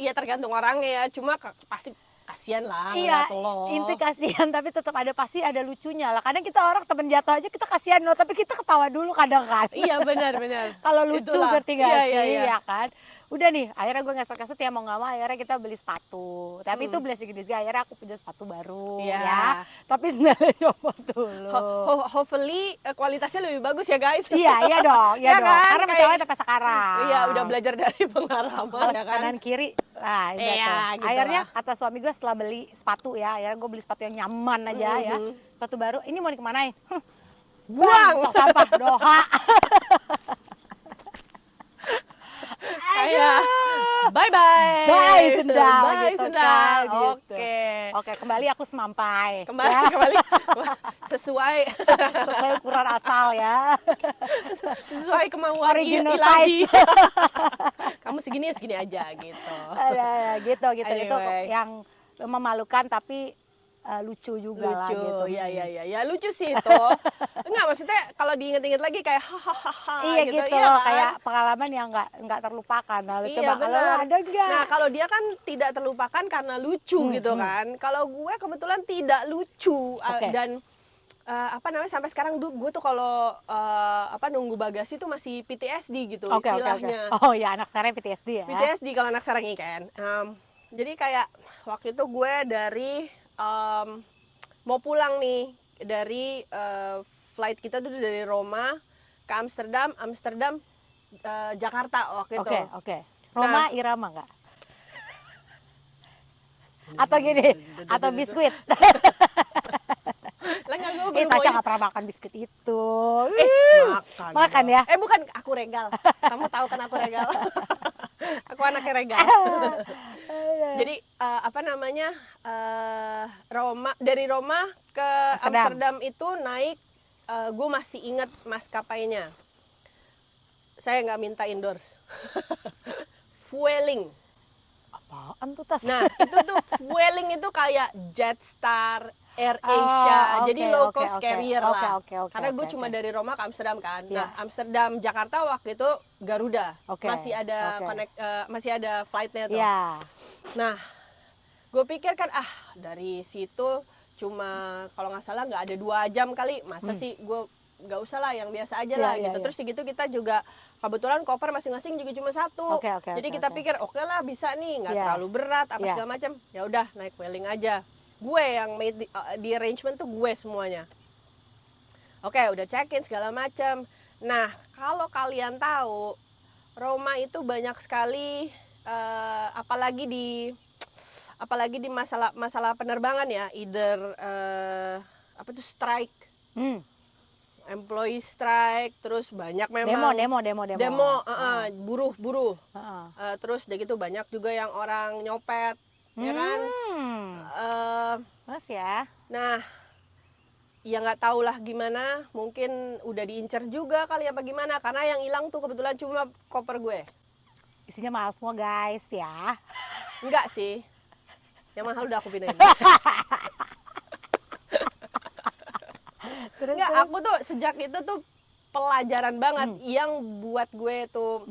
ya tergantung orangnya ya, cuma pasti kasihan lah Iya, ngeliat lo. inti kasihan tapi tetap ada, pasti ada lucunya lah. Kadang kita orang temen jatuh aja kita kasihan loh, tapi kita ketawa dulu kadang kan. Iya, benar. Kalau lucu Itulah. ngerti gak Iya, sih, iya, iya. ya kan. Udah nih, akhirnya gue ngesek-ngesek ya mau nggak mau akhirnya kita beli sepatu. Tapi itu blessing in disguise, akhirnya aku punya sepatu baru Iya. ya. Tapi sebenarnya coba dulu. Hopefully kualitasnya lebih bagus ya guys. Iya dong, Ya dong. kan? Karena masih awalnya sampai sekarang. Iya, udah belajar dari pengalaman Kalau ya kan. kanan kiri, nah udah Iya, tuh. gitu Akhirnya lah. kata suami gue setelah beli sepatu ya, akhirnya gue beli sepatu yang nyaman aja ya. Sepatu baru, ini mau dikemanain? Buang. Tong sampah Doha. Kayak bye-bye. Bye sendal Bye gitu sendal. kan, gitu. Oke. Oke, kembali aku semampai. Kembali sesuai Sesuai ukuran asal ya. sesuai kemauan Original ilahi. Kamu segini aja gitu. Ada gitu. Itu Anyway. yang memalukan tapi lucu juga lah Lucu, gitu. ya lucu sih itu. Enggak, maksudnya kalau diinget-inget lagi kayak hahaha Iya gitu, iya kan? kayak pengalaman yang nggak terlupakan. Lalu Iya, coba kalau lu benar. ada nggak? Nah, kalau dia kan tidak terlupakan karena lucu gitu kan. Kalau gue kebetulan tidak lucu Oke. dan apa namanya sampai sekarang gue tuh kalau nunggu bagasi tuh masih PTSD gitu Oke. istilahnya. Oh ya, anak saya PTSD ya. PTSD kalau anak sekarang ini kan. Jadi kayak waktu itu gue dari mau pulang nih dari flight kita tuh dari Roma ke Amsterdam, Jakarta waktu itu. Oke. Roma irama nggak? Atau gini, atau biskuit? Lah nggak, gue belum Tasya mau nggak pernah makan biskuit itu. makan ya? bukan, aku regal. Kamu tahu kan aku regal. Aku anaknya regal. Jadi dari Roma ke Amsterdam itu naik, gue masih ingat maskapainya. Saya nggak minta endorse. Vueling. Apaan tuh Tas? Nah, itu tuh Vueling itu kayak Jetstar, Air Asia, jadi low cost carrier lah. Karena gue cuma dari Roma ke Amsterdam kan. Nah, Amsterdam Jakarta waktu itu Garuda. Masih ada masih ada flightnya tuh. Iya. Nah, gue pikir kan dari situ cuma kalau nggak salah nggak ada 2 jam kali. Masa sih gue nggak usah lah, yang biasa aja lah gitu. Terus segitu kita juga kebetulan koper masing-masing juga cuma 1. Jadi kita pikir oke lah bisa nih, nggak terlalu berat apa segala macam. Ya udah naik Vueling aja. Gue yang made di arrangement tuh gue semuanya. Oke, udah check-in segala macam. Nah, kalau kalian tahu Roma itu banyak sekali apalagi di masalah penerbangan ya, either strike. Employee strike, terus banyak memang demo buruh. Terus udah gitu banyak juga yang orang nyopet, ya kan? Mas ya. Nah, ya nggak tahu lah gimana, mungkin udah diincer juga kali apa gimana, karena yang hilang tuh kebetulan cuma koper gue. Isinya mahal semua guys ya. Enggak sih, yang mahal udah aku pindahin. Enggak, aku tuh sejak itu tuh pelajaran banget yang buat gue tuh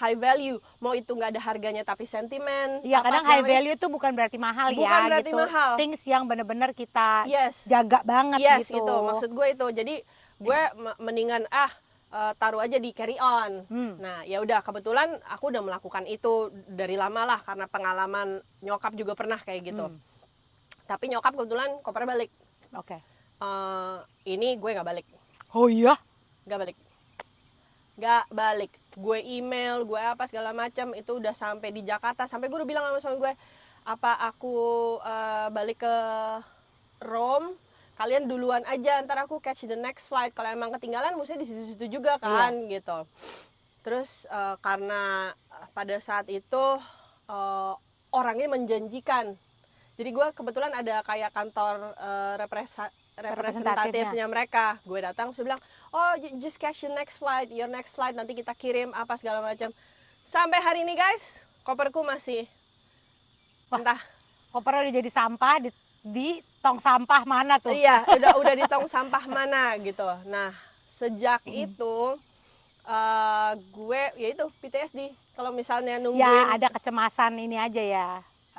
high value. Mau itu nggak ada harganya tapi sentimen. Iya, kadang high value itu bukan berarti mahal ya. Bukan berarti gitu. mahal. Things yang benar-benar kita jaga banget gitu. Itu maksud gue itu. Jadi gue mendingan taruh aja di carry on. Nah, ya udah kebetulan aku udah melakukan itu dari lama lah karena pengalaman nyokap juga pernah kayak gitu. Tapi nyokap kebetulan koper balik. Oke. Ini gue nggak balik. Oh iya? Nggak balik. Gue email, gue apa segala macam itu udah sampai di Jakarta. Sampai gue udah bilang sama suami gue, apa aku balik ke Rome? Kalian duluan aja, ntar aku catch the next flight. Kalau emang ketinggalan, mesti di situ-situ juga kan, gitu. Terus karena pada saat itu orangnya menjanjikan. Jadi gue kebetulan ada kayak kantor representatifnya mereka. Gue datang, saya bilang, oh just catch your next flight, nanti kita kirim apa segala macam. Sampai hari ini guys, koperku masih entah. Koper udah jadi sampah di tong sampah mana tuh? Iya, udah di tong sampah mana gitu. Nah, sejak itu gue ya itu PTSD. Kalau misalnya nungguin, Ya ada kecemasan ini aja ya.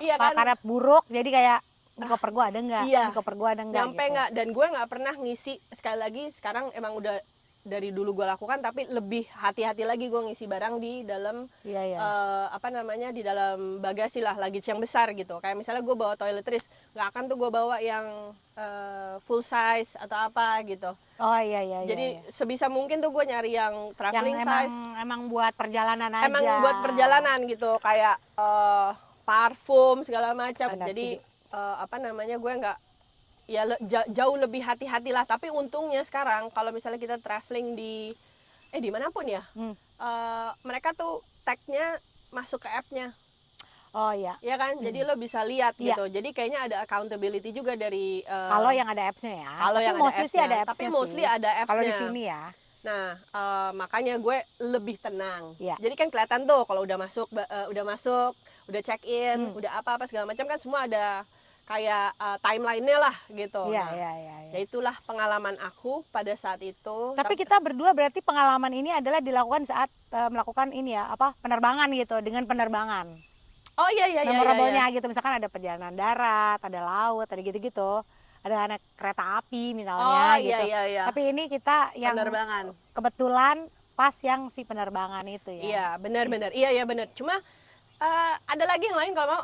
iya kan, Karena buruk, jadi kayak di koper gua ada nggak? iya, Di koper gua ada nggak? nyampe Gitu. nggak. Dan gue nggak pernah ngisi, sekali lagi sekarang emang udah dari dulu gue lakukan, tapi lebih hati-hati lagi gue ngisi barang di dalam Iya ya. apa namanya, di dalam bagasi lah, luggage yang besar gitu. Kayak misalnya gue bawa toiletries, nggak akan tuh gue bawa yang full size atau apa gitu. Oh iya iya. Jadi iya. sebisa mungkin tuh gue nyari yang Yang traveling size, emang buat perjalanan aja. emang buat perjalanan gitu, kayak parfum segala macam. Benar, Jadi apa namanya, gue nggak, ya jauh lebih hati-hati lah. Tapi untungnya sekarang kalau misalnya kita traveling di dimanapun ya, mereka tuh tag-nya masuk ke app-nya. Oh iya. Ya kan, jadi lo bisa lihat Iya. gitu. Jadi kayaknya ada accountability juga dari Kalau yang ada apps-nya ya. kalau Tapi yang mostly sih apps-nya. ada apps-nya Tapi mostly ada apps-nya. Kalau di sini ya. Nah, makanya gue lebih tenang. Iya. Jadi kan kelihatan tuh kalau udah masuk, udah check in, udah apa segala macam kan, semua ada kayak timeline-nya lah gitu. Iya Nah, iya iya. ya itulah pengalaman aku pada saat itu. Tapi kita berdua berarti pengalaman ini adalah dilakukan saat melakukan ini ya, apa, penerbangan gitu, dengan penerbangan. Oh iya iya iya. Memorable-nya gitu, misalkan ada perjalanan darat, ada laut, ada gitu-gitu. Ada naik kereta api misalnya Oh gitu. iya iya. Tapi ini kita yang penerbangan. kebetulan pas yang si penerbangan itu ya. Iya, benar-benar. Iya benar. Cuma ada lagi yang lain kalau mau.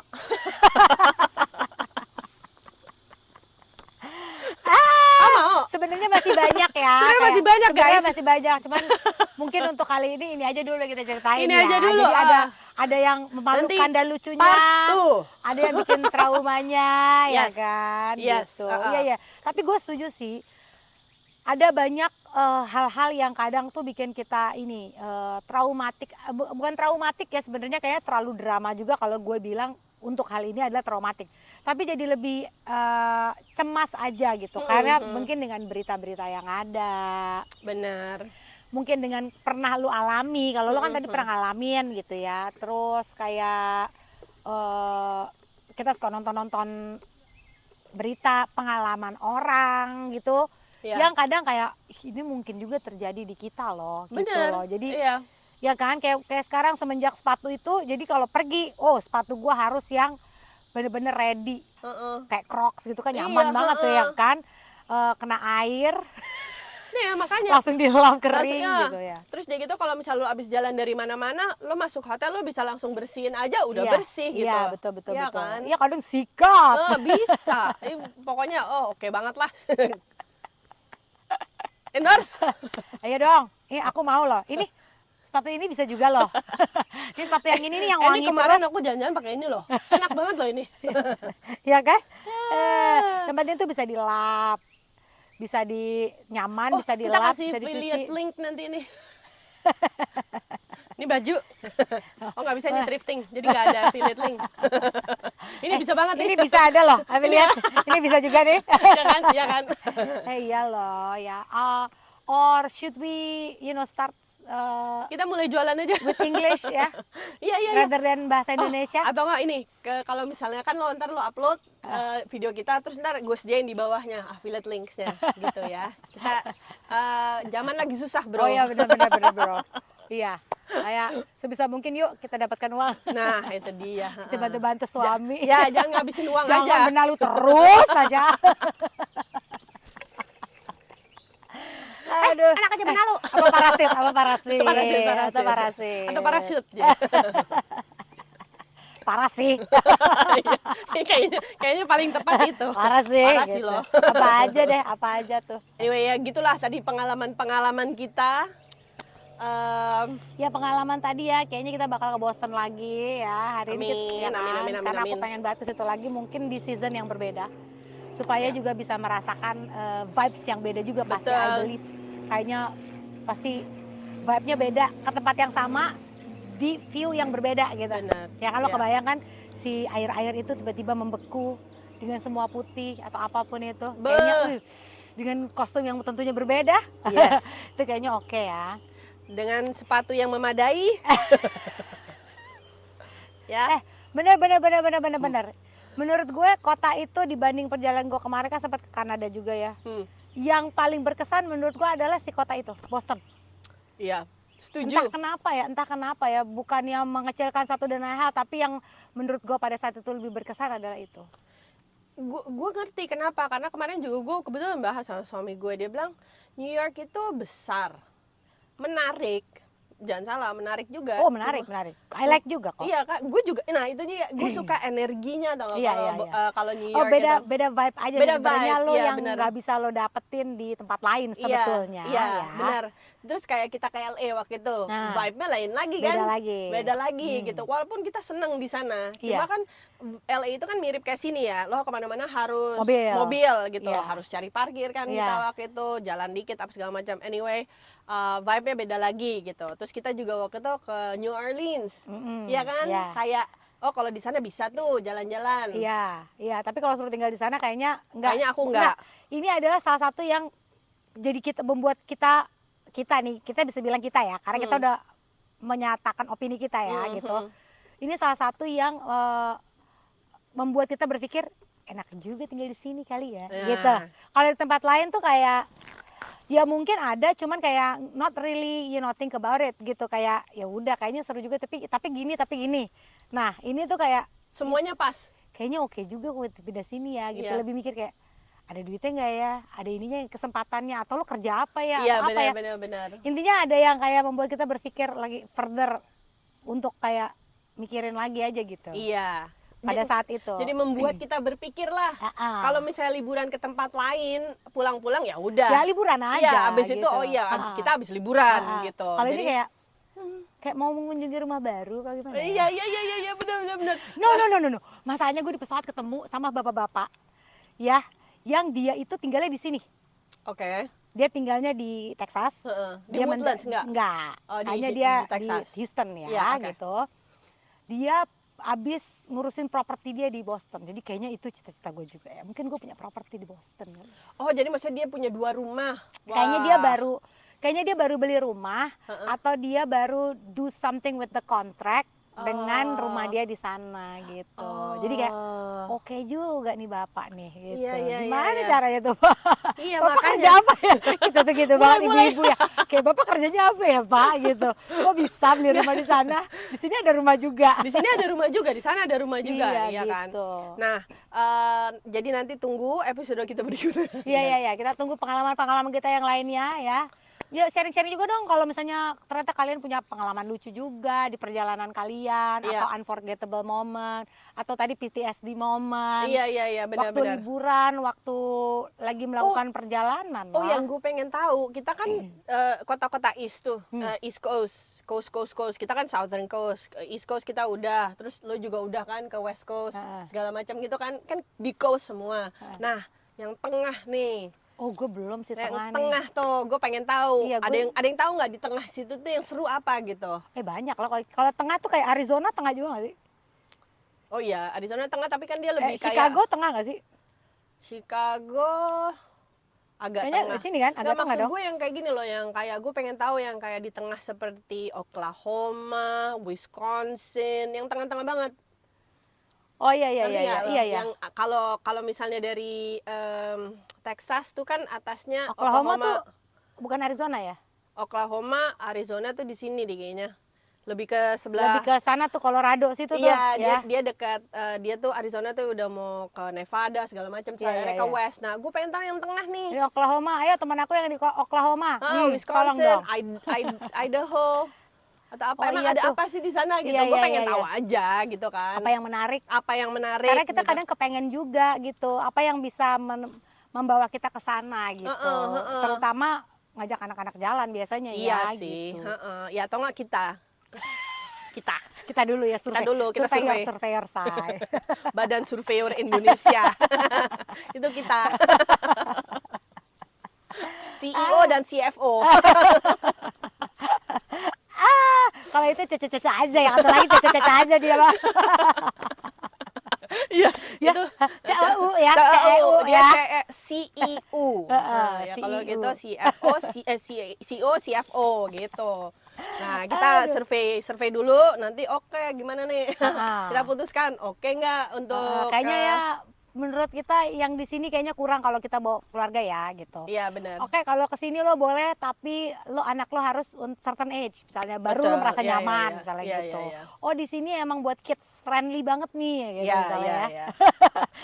Mau. Sebenarnya masih banyak ya. Sebenarnya masih banyak, sebenarnya guys. masih banyak. Cuman mungkin untuk kali ini aja dulu kita ceritain Ini ya. aja dulu, Jadi ada yang memalukan dan lucunya. Part 2. Ada yang bikin traumanya ya Yes. kan. Yes, Gitu. Iya iya. Tapi gue setuju sih. Ada banyak hal-hal yang kadang tuh bikin kita ini traumatik. Bukan traumatik ya, sebenarnya kayaknya terlalu drama juga kalau gue bilang untuk hal ini adalah traumatik. Tapi jadi lebih cemas aja gitu. Karena mungkin dengan berita-berita yang ada. Benar. Mungkin dengan pernah lu alami. Kalau lu kan tadi pernah ngalamin gitu ya. Terus kayak kita suka nonton-nonton berita pengalaman orang gitu. Ya. Yang kadang kayak ini mungkin juga terjadi di kita loh. Gitu Benar. loh. Jadi Iya. ya kan kayak sekarang semenjak sepatu itu, jadi kalau pergi, oh sepatu gua harus yang bener-bener ready, kayak Crocs gitu kan, nyaman Iya, banget tuh ya kan. Kena air Nih ya, makanya. langsung dilap kering Langsung, gitu ya. Terus dia gitu, kalau misal lu abis jalan dari mana-mana, lo masuk hotel lo bisa langsung bersihin aja, udah Iya, bersih gitu. Iya betul Iya betul. kan? Iya kadang sikat. Bisa. Pokoknya oke banget lah. Endorse. Ayo dong, ini aku mau loh. Ini sepatu ini bisa juga loh. Ini sepatu yang ini nih yang Ini wangi kemarin terus, aku jalan-jalan pakai ini loh. Enak banget loh ini. ya kan? Tempat itu bisa dilap, bisa nyaman, bisa Kita dilap, kasih bisa dicuci. affiliate link nanti ini. Ini baju. Oh nggak bisa, ini thrifting, jadi nggak ada affiliate link. Ini bisa banget Ini nih. bisa ada loh, lihat. Ini bisa juga nih. Iya kan? Iya kan? Iya loh, ya. Or should we, start Kita mulai jualan aja. with English ya, Iya. rather than bahasa Indonesia. Atau nggak ini, kalau misalnya kan ntar lo upload video kita, terus ntar gue sediain di bawahnya affiliate linksnya gitu ya. Kita zaman lagi susah bro. Oh iya benar bro. Iya, kayak sebisa mungkin yuk kita dapatkan uang. Nah itu dia. Kita bantu suami. Ya jangan ngabisin uang Jangan aja. benalu terus aja. Aduh. Enak aja benalu. Apa parasit? Parasit. Atau parasit. Atau parachute. Parasi. kayaknya paling tepat itu. Parasi. Parasi Gitu. loh. Apa aja tuh. Anyway ya gitulah tadi pengalaman kita. Ya pengalaman tadi ya, kayaknya kita bakal ke Boston lagi ya hari ini. Amin. Karena aku pengen bahas ke situ lagi, mungkin di season yang berbeda, supaya juga bisa merasakan vibes yang beda juga pasti. Betul. I believe kayaknya pasti vibe-nya beda ke tempat yang sama di view yang berbeda gitu. Benar. Ya kalau Ya. kebayangkan si air-air itu tiba-tiba membeku dengan semua putih atau apapun itu, Beuh. kayaknya dengan kostum yang tentunya berbeda. Yes. Itu kayaknya oke ya. Dengan sepatu yang memadai. Ya. Bener. Menurut gue kota itu dibanding perjalanan gue kemarin kan sempat ke Kanada juga ya. Yang paling berkesan menurut gue adalah si kota itu, Boston. Iya, setuju. Entah kenapa ya, bukannya mengecilkan satu dan lain hal, tapi yang menurut gue pada saat itu lebih berkesan adalah itu. Gue ngerti kenapa, karena kemarin juga gue kebetulan bahas sama suami gue, dia bilang New York itu besar, menarik, jangan salah, menarik juga. Oh menarik. I like juga kok. Iya kan, gue juga. Nah itu dia, gue suka energinya tau kalau New York. Oh beda vibe aja. Beda sebenarnya vibe, lo iya, yang bener. nggak bisa lo dapetin di tempat lain sebetulnya. Iya, ya. benar. Terus kayak kita ke LA waktu itu, Nah, vibe-nya lain lagi kan? Beda lagi gitu. Walaupun kita seneng di sana, cuma kan LA itu kan mirip kayak sini ya. Lo kemana-mana harus mobil gitu, harus cari parkir kan kita waktu itu, jalan dikit apa segala macam. Anyway, vibe-nya beda lagi gitu. Terus kita juga waktu itu ke New Orleans, ya kan? Kayak oh kalau di sana bisa tuh jalan-jalan. Iya. Tapi kalau suruh tinggal di sana kayaknya enggak. Kayaknya aku enggak. Ini adalah salah satu yang jadi membuat kita bisa bilang kita ya, karena kita udah menyatakan opini kita ya gitu. Ini salah satu yang membuat kita berpikir enak juga tinggal di sini kali ya, gitu. Kalau di tempat lain tuh kayak ya mungkin ada, cuman kayak not really think about it gitu, kayak ya udah kayaknya seru juga tapi gini. Nah ini tuh kayak semuanya pas. Kayaknya oke juga gue pindah sini ya gitu. Lebih mikir kayak ada duitnya nggak ya, ada ininya kesempatannya, atau lo kerja apa ya, iya, atau apa ya. Benar. Intinya ada yang kayak membuat kita berpikir lagi further untuk kayak mikirin lagi aja gitu. Iya. Pada saat itu. Jadi membuat kita berpikir lah. Kalau misalnya liburan ke tempat lain, pulang-pulang ya udah. Ya liburan aja. Iya, abis gitu. itu kita abis liburan gitu. Kalau ini kayak mau mengunjungi rumah baru kalau gimana? Iya, benar. No. Masalahnya gue di pesawat ketemu sama bapak-bapak ya, yang dia itu tinggalnya di sini. Oke. Dia tinggalnya di Texas. Di Woodlands enggak. Oh, hanya dia di Houston ya, okay. gitu. Dia abis ngurusin properti dia di Boston. Jadi kayaknya itu cita-cita gue juga ya. Mungkin gue punya properti di Boston. Oh, jadi maksudnya dia punya 2 rumah. Wow. Kayaknya dia baru beli rumah atau dia baru do something with the contract dengan rumah dia di sana gitu. Jadi kayak oke juga nih bapak nih gitu. Gimana caranya tuh Pak? Iya, bapak makanya kerja apa ya? Kita tuh gitu banget ibu-ibu ya. Kayak bapak kerjanya apa ya Pak gitu. Kok bisa beli rumah di sana? Di sini ada rumah juga. Di sini ada rumah juga, di sana ada rumah juga, iya kan. Gitu. Nah, jadi nanti tunggu episode kita berikutnya. Iya, kita tunggu pengalaman-pengalaman kita yang lainnya ya. Ya sharing-sharing juga dong kalau misalnya ternyata kalian punya pengalaman lucu juga di perjalanan kalian, atau unforgettable moment, atau tadi PTSD moment. Iya, benar. Waktu liburan, waktu lagi melakukan perjalanan. Oh, yang gue pengen tahu, kita kan kota-kota East tuh, East Coast, Coast. Kita kan Southern Coast, East Coast kita udah, terus lo juga udah kan ke West Coast, segala macam gitu kan di Coast semua. Nah, yang tengah nih. Oh, gue belum sih tengah nih. Tengah tuh, gue pengen tahu. Iya, ada yang tahu nggak di tengah situ tuh yang seru apa gitu? Banyak lah. Kalau tengah tuh kayak Arizona tengah juga nggak sih? Oh iya, Arizona tengah, tapi kan dia lebih kayak Chicago tengah nggak sih? Chicago agak kayaknya tengah. Di sini kan, agak tengah dong. Maksud gue yang kayak gini loh, yang kayak gue pengen tahu yang kayak di tengah seperti Oklahoma, Wisconsin, yang tengah-tengah banget. Oh iya. Yang kalau misalnya dari Texas tuh kan atasnya Oklahoma tuh bukan Arizona ya? Oklahoma, Arizona tuh di sini deh kayaknya. Lebih ke sebelah. Lebih ke sana tuh Colorado situ tuh. Iya, dia dekat dia tuh Arizona tuh udah mau ke Nevada segala macam, ke West. Nah, gue pengen tahu yang tengah nih. Di Oklahoma. Ayo teman aku yang di Oklahoma. Wisconsin, Idaho. Atau apa ada apa sih di sana gitu? Gue pengen tahu aja gitu kan. Apa yang menarik? Karena kita kadang kepengen juga gitu. Apa yang bisa membawa kita ke sana gitu. Terutama ngajak anak-anak jalan biasanya sih. Gitu. Ya atau nggak kita dulu ya kita surveyor saya. Badan Surveyor Indonesia. Itu kita. CEO dan CFO. Kalau itu caca-caca aja, yang satu lagi caca-caca aja dia lah. Iya, Ya, itu CEU ya, CEU CEU dia ya. CEO. Heeh, Nah, ya kalau CEO. gitu CFO, CEO, CFO gitu. Nah, kita Aduh. survei dulu nanti oke gimana nih? Kita Heeh. putuskan oke nggak Heeh, untuk kayaknya ya menurut kita yang di sini kayaknya kurang kalau kita bawa keluarga ya gitu. iya benar. Oke, kalau ke sini lo boleh, tapi lo anak lo harus certain age, misalnya baru lo Betul. merasa Iya, iya, iya. nyaman, misalnya Iya, iya, gitu. iya. Oh, di sini emang buat kids friendly banget nih, gitu Iya, misalnya iya, ya. iya.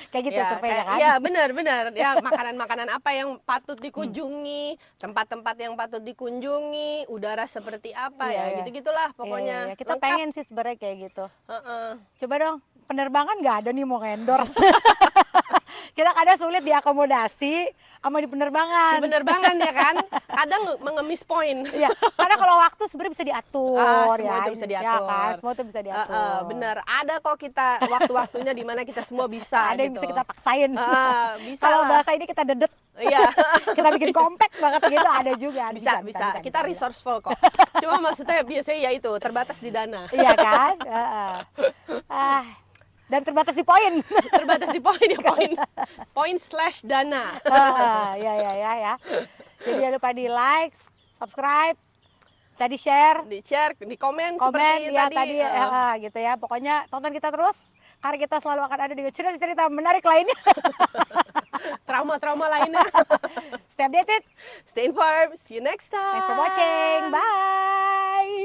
Kayak gitu Ya, surveinya kan? iya benar benar. Ya, makanan-makanan apa yang patut dikunjungi, tempat-tempat yang patut dikunjungi, udara seperti apa Iya, ya, iya. gitu-gitulah Iya, iya, pokoknya. iya. Kita Lengkap. pengen sih sebenarnya kayak gitu. Heeh. Coba dong, penerbangan nggak ada nih mau endorse. Kita kadang sulit diakomodasi sama di Di penerbangan. penerbangan ya kan, kadang mengemis poin. Iya, karena kalau waktu sebenarnya bisa diatur Semua ya, itu bisa ya kan, diatur. semua itu bisa diatur. Heeh, benar. Ada kok kita waktu-waktunya di mana kita semua bisa Ada yang gitu. bisa kita paksain. Bisa Kalau lah. bahasa ini kita dedet, Iya, kita bikin compact banget gitu, ada juga. bisa. Kita resourceful kok. Cuma maksudnya biasanya ya itu terbatas di dana. Iya kan? Heeh. Dan terbatas di poin. Terbatas di poin ya poin/dana. Ya. Jadi jangan lupa di like, subscribe, tadi share, Di share, di komen seperti ya tadi. gitu ya. Pokoknya tonton kita terus, karena kita selalu akan ada dengan cerita-cerita menarik lainnya. Trauma-trauma lainnya. Stay updated. Stay informed. See you next time. Thanks for watching. Bye.